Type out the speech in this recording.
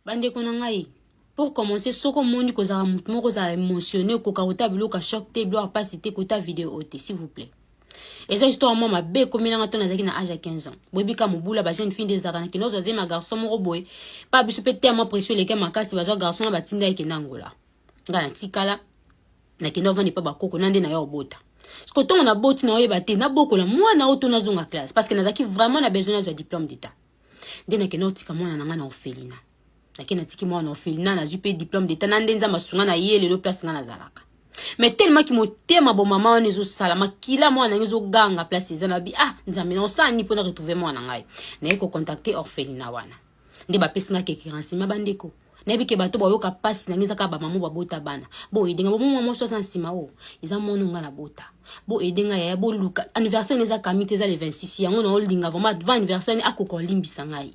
Bande konangai. Pour commencer, soko moni kozara mutmo kozara émotionné kokarota biloka choc te bloa pas cité kota vidéo ote s'il vous plaît. Et ça histoire moi ma be comme na ngata nazaki na âge à 15 ans. Bobi ka mobula ba jeune fille des arana ki nozo zema garçon mo boy. Pas biso pe tellement précieux les makasi bazo garçon ba tinda yake nangola. Ngana tikala na ki nova ni pa ba koko nande na yo bota. Parce que on a boti na oyeba te na bokola moi na auto na zonga classe parce que nazaki vraiment na besoin de diplôme d'état. Ndena ke notika mwana na ngana orphelinat. Nakena tiki mwana orphelinat na jupe diplôme d'état na ndenza masunga na yele lo place ngana zalaka. Mais tellement ki motema bo mama wana ezo sala makila mwana ngezo ganga place ezana bi nzambe na osani pona retrouver mwana ngai. Na yeko contacter orphelinat wana. Nde ba pesinga ke renseignement bandeko. Na bike bato ba yoka passe na ngeza ka ba mamu ba bota bana. Bo edenga bo mamu 66 o. Iza monu nga na bota. Bo edenga ya bo luka anniversaire neza kamite za le 26 yango na holdinga vraiment avant anniversaire ni akoko limbisa ngai.